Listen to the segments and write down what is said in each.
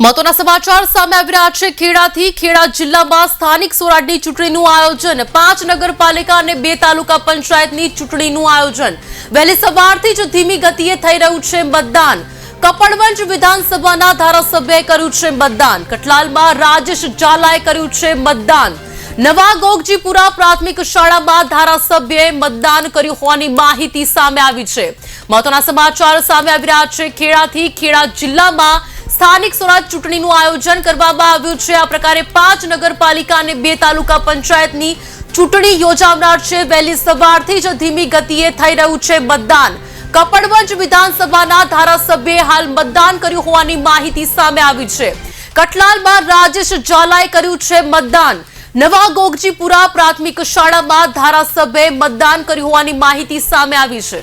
મહત્વના સમાચાર સામે આવી રહ્યા છે। ખેડાથી ખેડા જિલ્લામાં સ્થાનિક સ્વરાજની ચૂંટણીનું આયોજન, 5 નગરપાલિકા અને 2 તાલુકા પંચાયતની ચૂંટણીનું આયોજન। વહેલી સવારથી જ ધીમી ગતિએ થઈ રહ્યું છે મતદાન। કપડવંજ વિધાનસભાના ધારાસભ્યએ કર્યું છે મતદાન। કઠલાલમાં રાજેશ ઝાલાએ કર્યું છે મતદાન। નવા ગોગજીપુરા પ્રાથમિક શાળામાં ધારાસભ્યએ મતદાન કર્યું હોવાની માહિતી સામે આવી છે। મહત્વના સમાચાર સામે આવી રહ્યા છે। ખેડાથી ખેડા જિલ્લામાં સ્થાનિક સ્વરાજ ચૂંટણીનું આયોજન કરવામાં આવ્યું છે। આ પ્રકારે 5 નગરપાલિકા અને 2 તાલુકા પંચાયતની ચૂંટણી યોજાનાર છે। વહેલી સવારથી જ ધીમી ગતિએ થઈ રહ્યું છે મતદાન। કપડવંજ વિધાનસભાના ધારાસભ્યએ હાલ મતદાન કર્યું હોવાની માહિતી સામે આવી છે। કઠલાલમાં રાજેશ ઝાલાએ કર્યું છે મતદાન। નવા ગોગજીપુરા પ્રાથમિક શાળામાં ધારાસભ્યએ મતદાન કર્યું હોવાની માહિતી સામે આવી છે।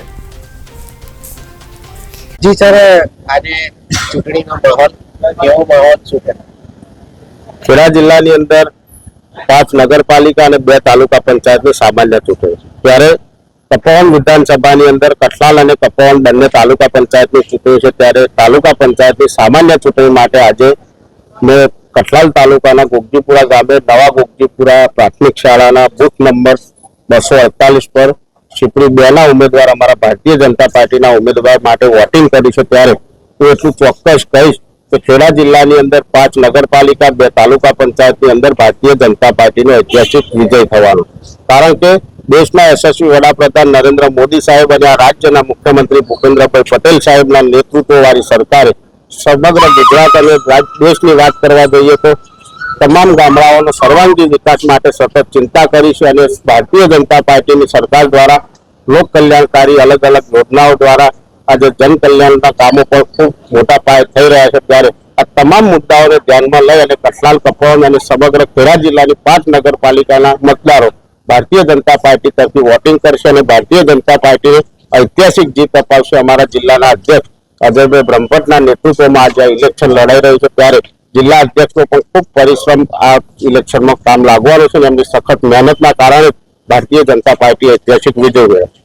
જી સર, આજે ચૂંટણીનો માહોલ કેવો માહોલ છે? ખેડા જિલ્લાની અંદર 5 નગરપાલિકા અને 2 તાલુકા પંચાયતની સામાન્ય ચૂંટણી છે। ત્યારે કપોવન વિધાનસભાની અંદર કઠલાલ અને કપોવન બંને તાલુકા પંચાયતની ચૂંટણી છે। ત્યારે તાલુકા પંચાયતની સામાન્ય ચૂંટણી માટે આજે મેં કઠલાલ તાલુકાના ગોગજીપુરા ગામે નવા ગોગજીપુરા પ્રાથમિક શાળાના બૂથ નંબર 248 પર શિપરી 2 ના ઉમેદવાર અમારા ભારતીય જનતા પાર્ટીના ઉમેદવાર માટે વોટિંગ કર્યું છે। ત્યારે હું એટલું ચોક્કસ કહીશ કે ખેડા જિલ્લાની અંદર 5 નગરપાલિકા 2 તાલુકા પંચાયતની અંદર ભારતીય જનતા પાર્ટીનો ઐતિહાસિક વિજય થવાનો। કારણ કે દેશના યશસ્વી વડાપ્રધાન નરેન્દ્ર મોદી સાહેબ અને આ રાજ્યના મુખ્યમંત્રી ભૂપેન્દ્રભાઈ પટેલ સાહેબના નેતૃત્વવાળી સરકારે સમગ્ર ગુજરાત અને દેશની વાત કરવા જોઈએ તો તમામ ગામડાઓનો સર્વાંગી વિકાસ માટે સતત ચિંતા કરી છે। અને ભારતીય જનતા પાર્ટીની સરકાર દ્વારા લોક કલ્યાણકારી અલગ અલગ યોજનાઓ દ્વારા આજે જન કલ્યાણના કામો પણ ખૂબ મોટા પાયે થઈ રહ્યા છે। ત્યારે આ તમામ મુદ્દાઓને ધ્યાનમાં લઈ અને કઠલાલ, કપોવન અને સમગ્ર ખેડા જિલ્લાની 5 નગરપાલિકાના મતદારો ભારતીય જનતા પાર્ટી તરફથી વોટિંગ કરશે અને ભારતીય જનતા પાર્ટીને ઐતિહાસિક જીત અપાવશે। અમારા જિલ્લાના અધ્યક્ષ અજયભાઈ બ્રહ્મભટ્ટના નેતૃત્વમાં આજે ઇલેક્શન લડાઈ રહ્યું છે। ત્યારે જિલ્લા અધ્યક્ષનો પણ ખૂબ પરિશ્રમ આ ઇલેક્શનમાં કામ લાગવાનું છે અને એમની સખત મહેનતના કારણે ભારતીય જનતા પાર્ટી ઐતિહાસિક વિજય મેળવશે।